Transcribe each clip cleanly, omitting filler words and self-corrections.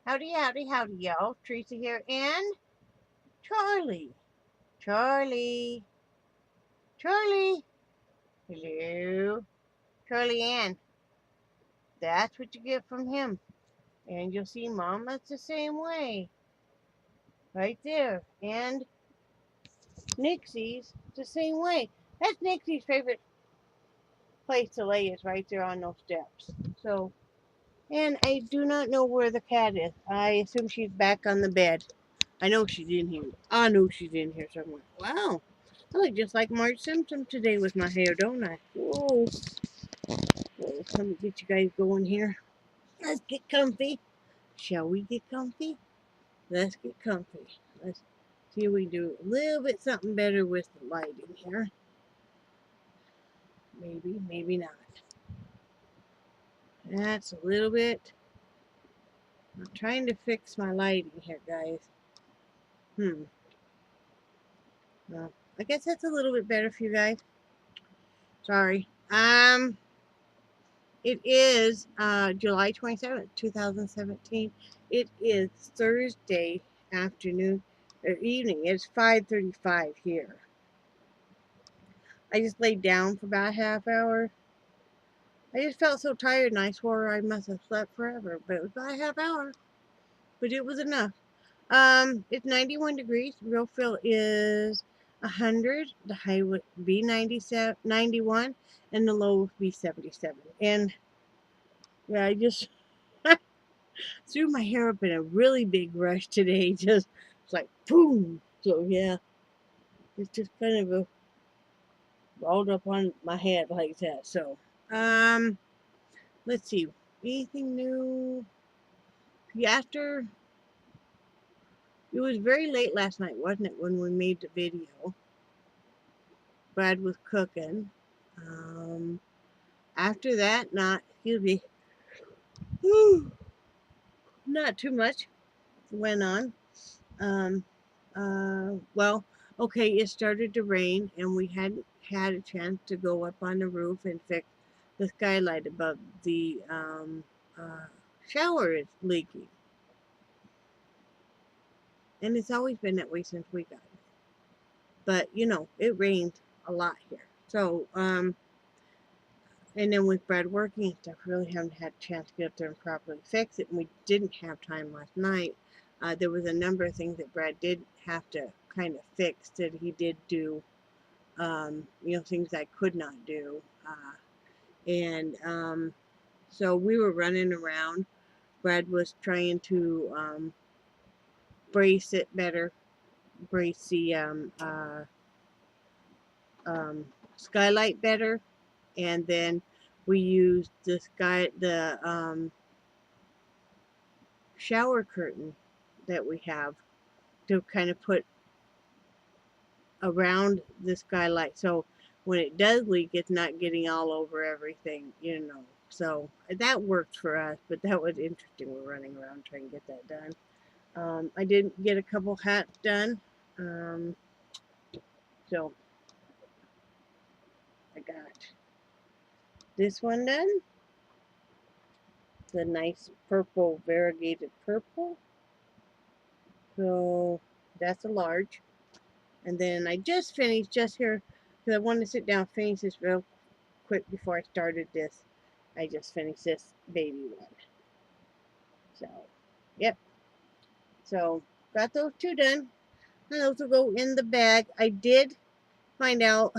Howdy, howdy, howdy, y'all. Teresa here and Charlie. Charlie. Charlie. Hello. Charlie Ann. That's what you get from him. And you'll see Mama's the same way. Right there. And Nixie's the same way. That's Nixie's favorite place to lay is right there on those steps. So, and I do not know where the cat is. I assume she's back on the bed. I know she's in here. I know she's in here somewhere. Wow. I look just like Marge Simpson today with my hair, don't I? Whoa. Whoa. Let me get you guys going here. Let's get comfy. Shall we get comfy? Let's get comfy. Let's see if we do a little bit something better with the lighting here. Maybe, maybe not. That's a little bit. I'm trying to fix my lighting here, guys. Well, I guess that's a little bit better for you guys. Sorry. It is July 27th, 2017. It is Thursday afternoon or evening. It's 5:35 here. I just laid down for about a half hour. I just felt so tired and I swore I must have slept forever, but it was about a half hour. But it was enough. It's 91 degrees. Real feel is 100. The high would be 91, and the low would be 77. And yeah, I just threw my hair up in a really big rush today. Just it's like boom. So yeah, it's just kind of a rolled up on my head like that. So let's see. Anything new? Yeah, after it was very late last night, wasn't it, when we made the video? Brad was cooking. Um, After that, not excuse me, not too much went on. Um, well, okay, it started to rain, and we hadn't had a chance to go up on the roof and fix the skylight above the shower is leaking, and it's always been that way since we got it. But you know, it rained a lot here, so and then with Brad working and stuff, really haven't had a chance to get up there and properly fix it. And we didn't have time last night. There was a number of things that Brad did have to kind of fix that he did do. You know, things I could not do. And so we were running around. Brad was trying to brace it better, brace the um, skylight better, and then we used the shower curtain that we have to kind of put around the skylight so when it does leak it's not getting all over everything, you know. So that worked for us, but that was interesting. We're running around trying to get that done. I did get a couple hats done. um, so I got this one done, the nice purple variegated purple, so that's a large. And then I just finished just here because I wanted to sit down and finish this real quick before I started this. I just finished this baby one. So, yep. So, got those two done. And those will go in the bag. I did find out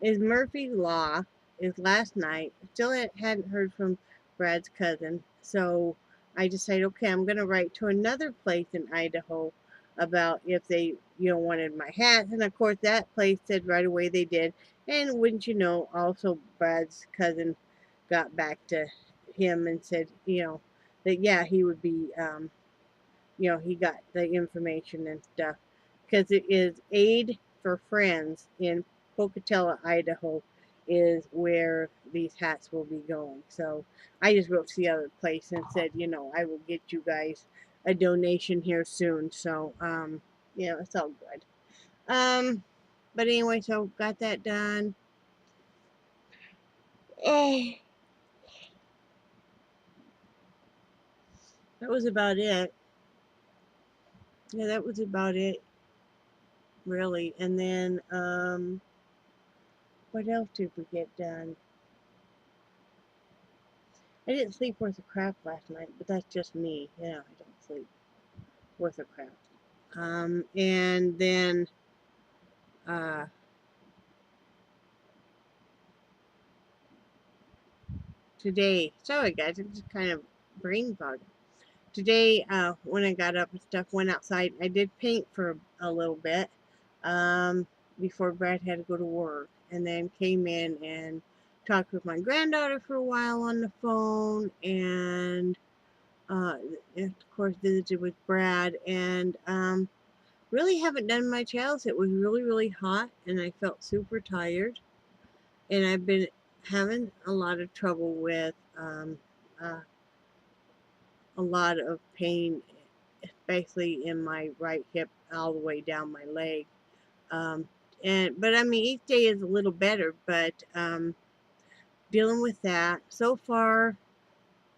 is Murphy's Law is last night. Still hadn't heard from Brad's cousin. So, I decided, okay, I'm going to write to another place in Idaho about if they, you know, wanted my hats. And of course, that place said right away they did. And wouldn't you know, also Brad's cousin got back to him and said, you know, that yeah, he would be, you know, he got the information and stuff because it is Aid for Friends in Pocatello, Idaho, is where these hats will be going. So I just wrote to the other place and said, you know, I will get you guys a donation here soon. So, you know, it's all good. But anyway, so got that done. Oh, that was about it. Yeah, that was about it, really. And then, what else did we get done? I didn't sleep worth a crap last night, but that's just me. Yeah, I don't sleep worth a crap. And then, uh, today, sorry guys, I'm just kind of brain fog. Today, when I got up and stuff, went outside. I did paint for a little bit, um, before Brad had to go to work, and then came in and talked with my granddaughter for a while on the phone, and uh, of course visited with Brad, and really haven't done much else. It was really really hot, and I felt super tired, and I've been having a lot of trouble with uh, a lot of pain, especially in my right hip, all the way down my leg. Um, but I mean, each day is a little better. But dealing with that so far,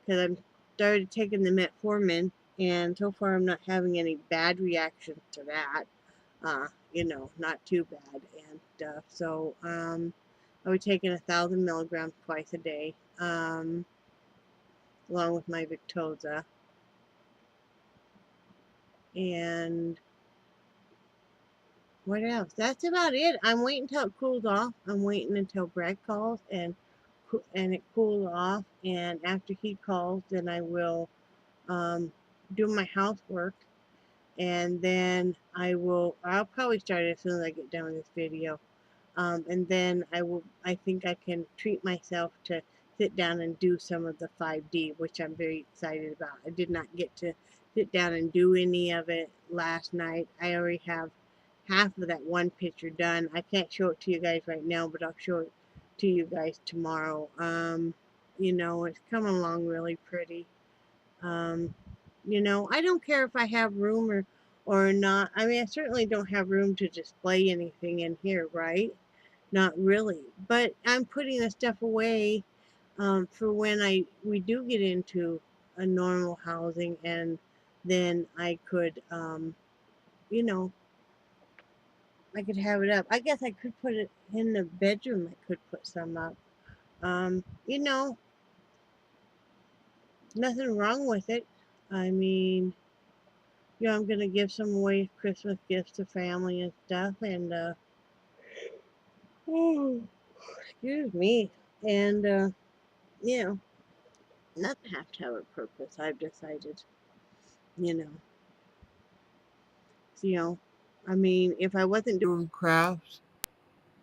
because I'm started taking the metformin, and so far I'm not having any bad reactions to that. Not too bad. And I was taking 1,000 milligrams twice a day, along with my Victoza, and what else? That's about it. I'm waiting until it cools off. I'm waiting until Brad calls and it cools off. And after he calls, then I will um, do my housework. And then I'll probably start as soon as I get done with this video. And then I think I can treat myself to sit down and do some of the 5D, which I'm very excited about. I did not get to sit down and do any of it last night. I already have half of that one picture done. I can't show it to you guys right now, but I'll show it to you guys tomorrow. It's coming along really pretty. Um, I don't care if I have room or not. I mean, I certainly don't have room to display anything in here, right? Not really. But I'm putting the stuff away for when we do get into a normal housing, and then you know, I could have it up. I guess I could put it in the bedroom. I could put some up. Um, you know, Nothing wrong with it. I mean, I'm gonna give some away Christmas gifts to family and stuff, and oh, excuse me, and you know, nothing have to have a purpose. I've decided, you know, you know, I mean, if I wasn't doing crafts,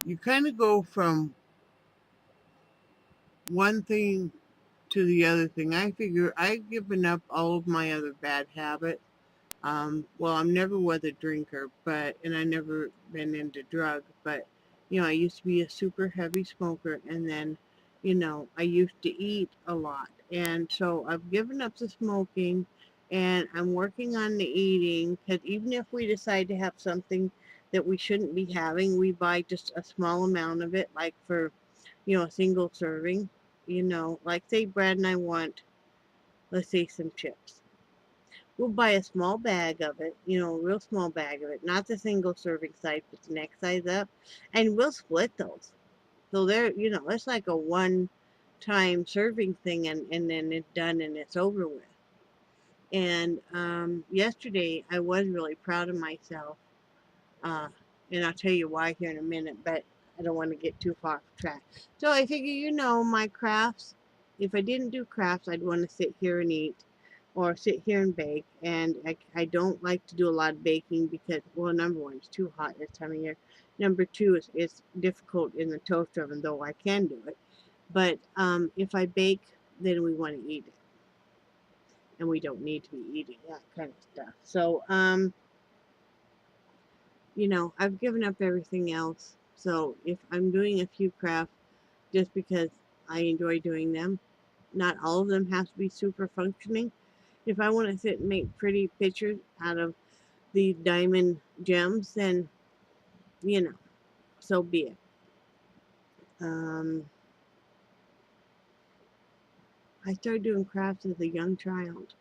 you kind of go from one thing to the other thing. I figure I've given up all of my other bad habits. Well, I'm never was a drinker, and I never been into drugs, but I used to be a super heavy smoker, and then, I used to eat a lot, and so I've given up the smoking, and I'm working on the eating, because even if we decide to have something that we shouldn't be having, we buy just a small amount of it, like for, a single serving, like say Brad and I want, let's say, some chips. We'll buy a small bag of it, a real small bag of it, not the single serving size, but the next size up, and we'll split those. So it's like a one time serving thing, and then it's done and it's over with. And yesterday I was really proud of myself, uh, and I'll tell you why here in a minute, but I don't want to get too far off track. So I figure, my crafts, if I didn't do crafts, I'd want to sit here and eat or sit here and bake. And I don't like to do a lot of baking because, well, number one, it's too hot this time of year. Number two, it's difficult in the toaster oven, though I can do it. But if I bake, then we want to eat it. And we don't need to be eating that kind of stuff. So, I've given up everything else. So if I'm doing a few crafts just because I enjoy doing them, not all of them have to be super functioning. If I want to sit and make pretty pictures out of the diamond gems, then, you know, so be it. Um, I started doing crafts as a young child.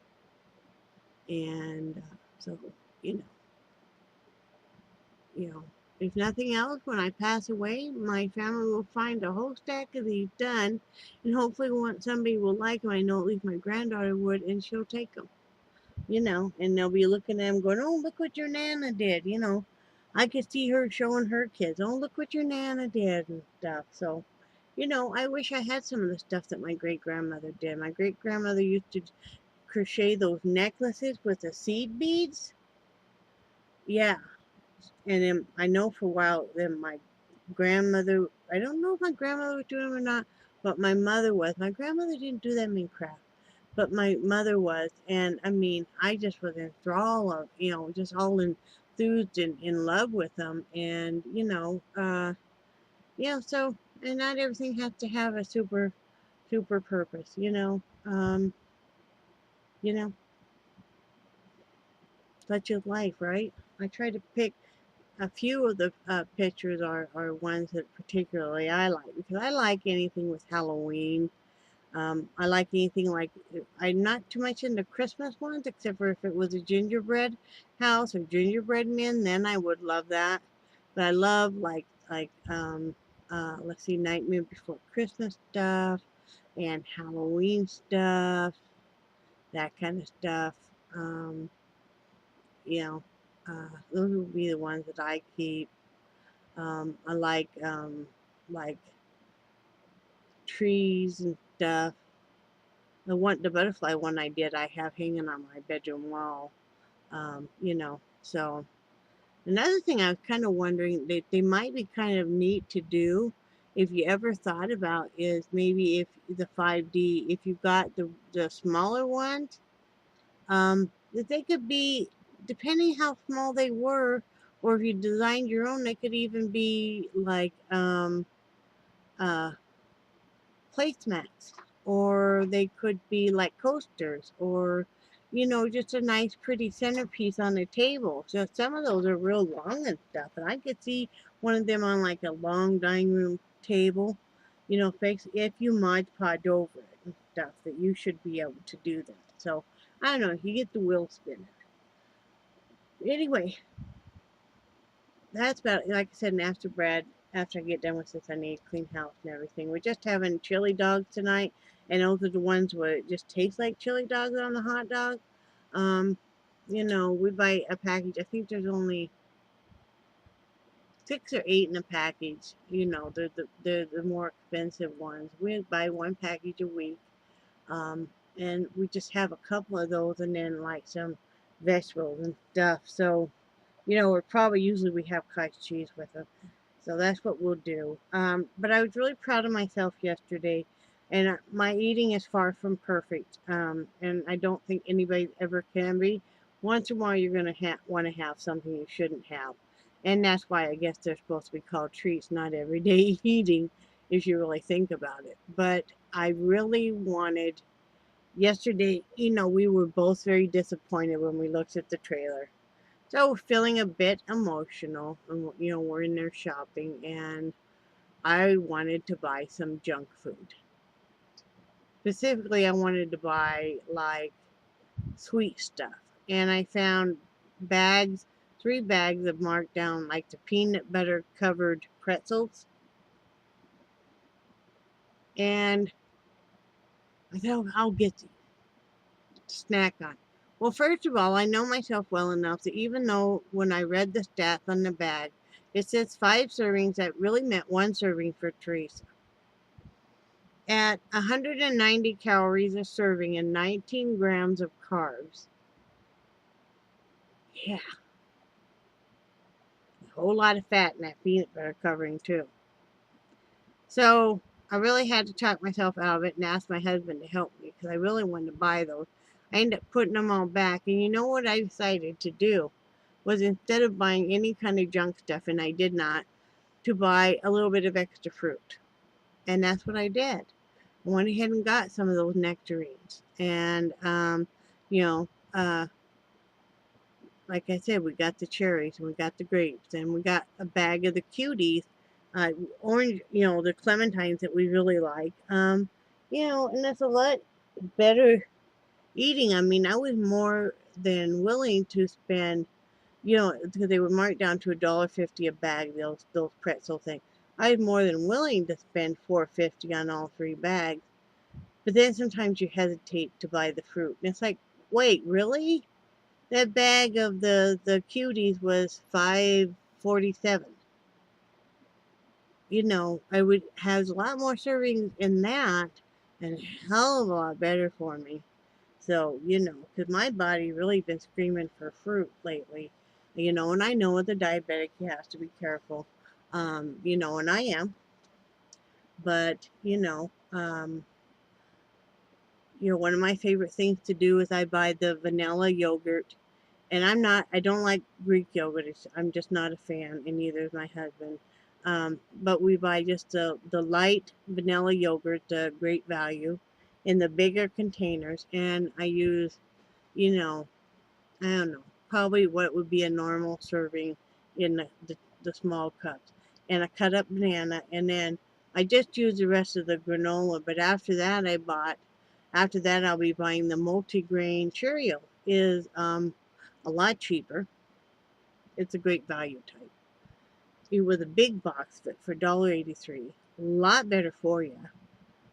And so, you know, you know, if nothing else, when I pass away, my family will find a whole stack of these done, and hopefully, somebody will like them. I know at least my granddaughter would, and she'll take them. You know, and they'll be looking at them, going, "Oh, look what your nana did." You know, I could see her showing her kids, "Oh, look what your nana did," and stuff. So, you know, I wish I had some of the stuff that my great grandmother did. My great grandmother used to crochet those necklaces with the seed beads. Yeah, and then I know for a while then my grandmother, I don't know if my grandmother was doing them or not, but my mother was. My grandmother didn't do them in craft, but my mother was. And I mean, I just was enthralled of, you know, just all enthused and in love with them. And, you know, so, and not everything has to have a super purpose, you know, such is life, right? I try to pick a few of the pictures are ones that particularly I like because I like anything with Halloween. I like anything like I'm not too much into Christmas ones except for if it was a gingerbread house or gingerbread men, then I would love that. But I love let's see, Nightmare Before Christmas stuff and Halloween stuff, that kind of stuff. Um, you know, those would be the ones that I keep. I like trees and stuff. The butterfly one I did, I have hanging on my bedroom wall. So another thing I was kind of wondering that they might be kind of neat to do, if you ever thought about, is maybe if the 5D, if you got the smaller ones, that they could be, depending how small they were, or if you designed your own, they could even be like uh, placemats, or they could be like coasters, or just a nice pretty centerpiece on the table. So some of those are real long and stuff, and I could see one of them on like a long dining room table, if you Mod Podge over it and stuff, that you should be able to do that. So I don't know, you get the wheel spinning. Anyway, that's about it. Like I said, and after I get done with this, I need to clean house and everything. We're just having chili dogs tonight, and those are the ones where it just tastes like chili dogs on the hot dog. Um, we buy a package. I think there's only 6 or 8 in a package. They're the more expensive ones. We buy one package a week, and we just have a couple of those, and then like some vegetables and stuff. So, we're probably usually we have cottage cheese with them. So that's what we'll do. But I was really proud of myself yesterday, and my eating is far from perfect. And I don't think anybody ever can be. Once in a while, you're going to want to have something you shouldn't have. And that's why I guess they're supposed to be called treats, not everyday eating, if you really think about it. But I really wanted, yesterday, we were both very disappointed when we looked at the trailer. So feeling a bit emotional, and we're in there shopping, and I wanted to buy some junk food. Specifically, I wanted to buy like sweet stuff, and I found bags, 3 bags of marked down like the peanut butter covered pretzels, and I thought I'll get the snack on. Well, first of all, I know myself well enough that even though when I read the stats on the bag, it says 5 servings, that really meant 1 serving for Teresa. At 190 calories a serving and 19 grams of carbs. Yeah, a whole lot of fat in that peanut butter covering, too. So I really had to talk myself out of it and ask my husband to help me because I really wanted to buy those. I ended up putting them all back. And you know what I decided to do was, instead of buying any kind of junk stuff, and I did not, to buy a little bit of extra fruit. And that's what I did. I went ahead and got some of those nectarines. And, you know, uh, like I said, we got the cherries and we got the grapes and we got a bag of the cuties, orange, the clementines that we really like. And that's a lot better eating. I mean, I was more than willing to spend, you know, because they were marked down to $1.50 a bag, those pretzel things. I was more than willing to spend $4.50 on all 3 bags. But then sometimes you hesitate to buy the fruit. And it's like, wait, really? That bag of the cuties was $5.47. You know, I would have a lot more servings in that and a hell of a lot better for me. So, you know, because my body really been screaming for fruit lately. You know, and I know with a diabetic you have to be careful. You know, and I am. But, one of my favorite things to do is I buy the vanilla yogurt. And I don't like Greek yogurt. I'm just not a fan, and neither is my husband. But we buy just the light vanilla yogurt, the great value, in the bigger containers. And I use, you know, I don't know, probably what would be a normal serving in the small cups. And a cut up banana. And then I just use the rest of the granola. But after that, I'll be buying the multigrain Cheerio. Is a lot cheaper. It's a great value type. It was a big box for $1.83. A lot better for you.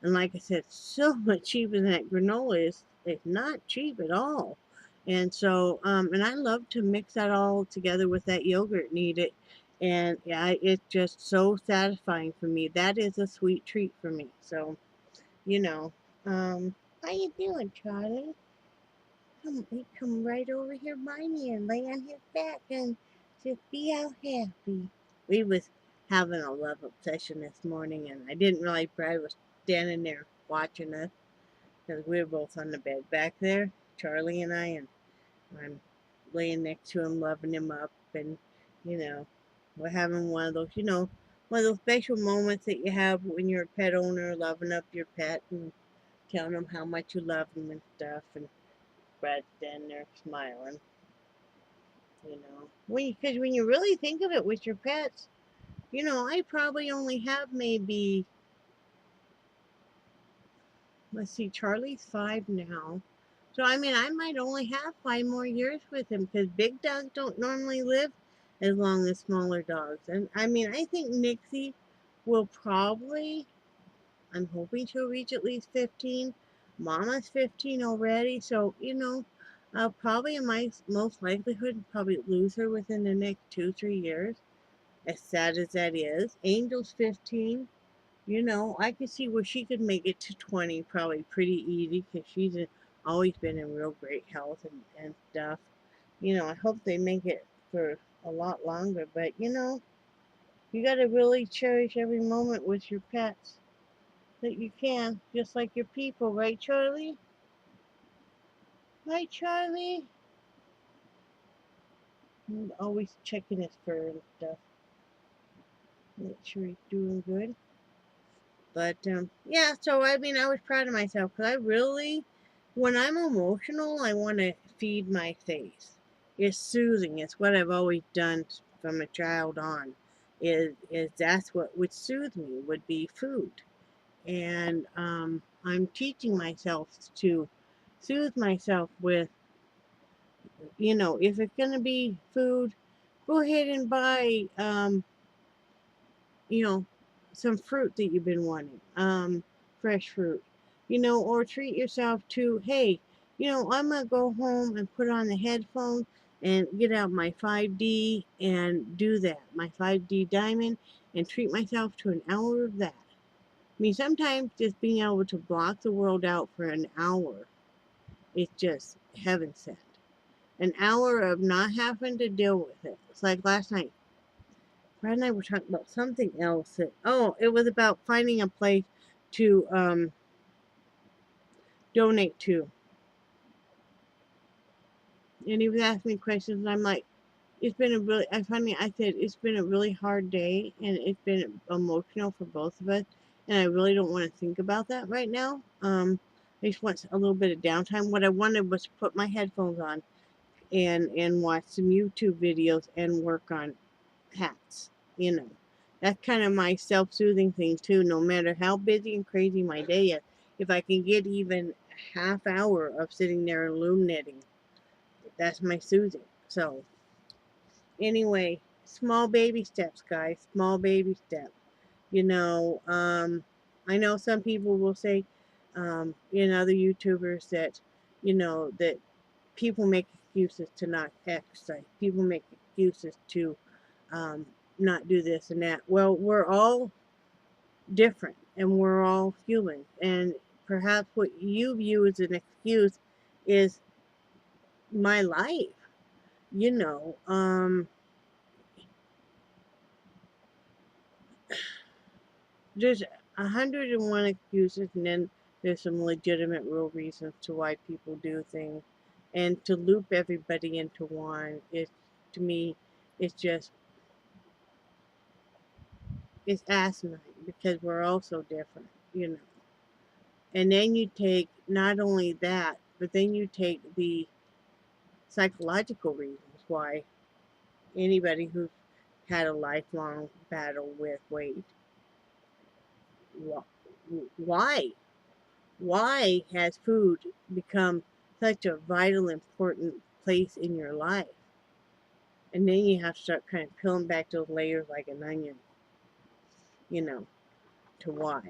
And like I said, so much cheaper than that granola is. It's not cheap at all. And so, and I love to mix that all together with that yogurt and eat it. And yeah, it's just so satisfying for me. That is a sweet treat for me. So, you know, how you doing, Charlie? He come right over here by me and lay on his back and just be all happy. We was having a love obsession this morning, and I didn't realize Brad was standing there watching us because we were both on the bed back there, Charlie and I, and I'm laying next to him, loving him up, and you know, we're having one of those special moments that you have when you're a pet owner, loving up your pet and telling them how much you love them and stuff, and Brad's standing there smiling, because when you really think of it with your pets, I probably only have maybe, let's see, Charlie's 5 now. So, I mean, I might only have 5 more years with him because big dogs don't normally live as long as smaller dogs. And I mean, I think Nixie will probably, I'm hoping she'll reach at least 15. Mama's 15 already. So, I'll probably, in my most likelihood, probably lose her within the next 2, 3 years. As sad as that is. Angel's 15. I could see where she could make it to 20 probably pretty easy because she's always been in real great health and stuff. I hope they make it for a lot longer, but you got to really cherish every moment with your pets that you can, just like your people, right, Charlie? Right, Charlie? And always checking his fur and stuff. Make sure he's doing good. But yeah, so I mean, I was proud of myself because when I'm emotional, I want to feed my face. It's soothing. It's what I've always done from a child on. Is that's what would soothe me would be food, and I'm teaching myself to soothe myself with, if it's gonna be food, go ahead and buy you know, some fruit that you've been wanting, fresh fruit, or treat yourself to, hey, I'm gonna go home and put on the headphones and get out my 5D and do that, my 5D diamond, and treat myself to an hour of that. I mean, sometimes just being able to block the world out for an hour is just heaven sent. An hour of not having to deal with it. It's like last night. Brad and I were talking about something else. It was about finding a place to donate to. And he was asking me questions, and I'm like, I said, it's been a really hard day, and it's been emotional for both of us, and I really don't want to think about that right now. I just want a little bit of downtime. What I wanted was to put my headphones on and watch some YouTube videos and work on hats, you know. That's kind of my self-soothing thing too, no matter how busy and crazy my day is. If I can get even a half hour of sitting there and loom knitting, That's my soothing. So anyway, small baby steps, guys. Small baby steps. You know, I know some people will say, other YouTubers that, that people make excuses to not exercise. People make excuses to um, not do this and that. Well, we're all different and we're all human. And perhaps what you view as an excuse is my life. You know, there's 101 excuses, and then there's some legitimate, real reasons to why people do things. And to loop everybody into one is, to me, it's just, it's asinine because we're all so different, you know. And then you take not only that, but then you take the psychological reasons why anybody who's had a lifelong battle with weight, why? Why has food become such a vital, important place in your life? And then you have to start kind of peeling back those layers like an onion, you know, to why.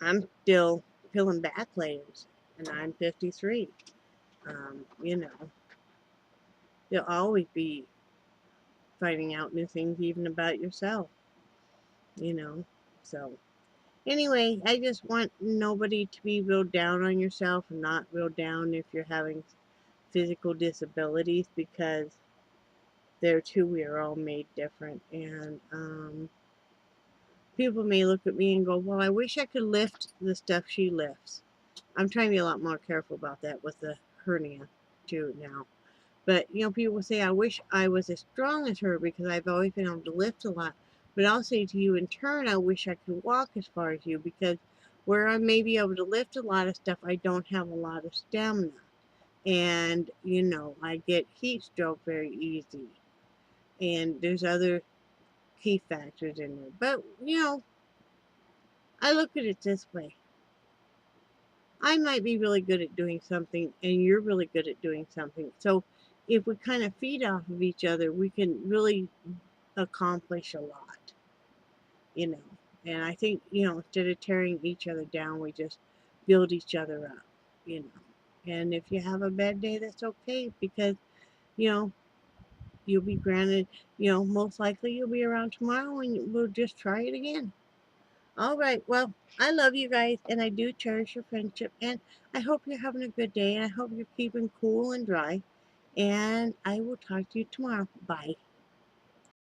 I'm still peeling back layers, and I'm 53. You know, you'll always be finding out new things even about yourself, you know. So, anyway, I just want nobody to be real down on yourself and not real down if you're having physical disabilities, because there too we are all made different. And people may look at me and go, well, I wish I could lift the stuff she lifts. I'm trying to be a lot more careful about that with the hernia too now. But, people say, I wish I was as strong as her because I've always been able to lift a lot. But I'll say to you in turn, I wish I could walk as far as you, because where I may be able to lift a lot of stuff, I don't have a lot of stamina. And, I get heat stroke very easy. And there's other key factors in there. But, I look at it this way. I might be really good at doing something and you're really good at doing something. So if we kind of feed off of each other, we can really accomplish a lot, you know. And I think, instead of tearing each other down, we just build each other up, you know. And if you have a bad day, that's okay, because, you know, you'll be granted, most likely you'll be around tomorrow and we'll just try it again. All right. Well, I love you guys and I do cherish your friendship. And I hope you're having a good day. And I hope you're keeping cool and dry. And I will talk to you tomorrow. Bye.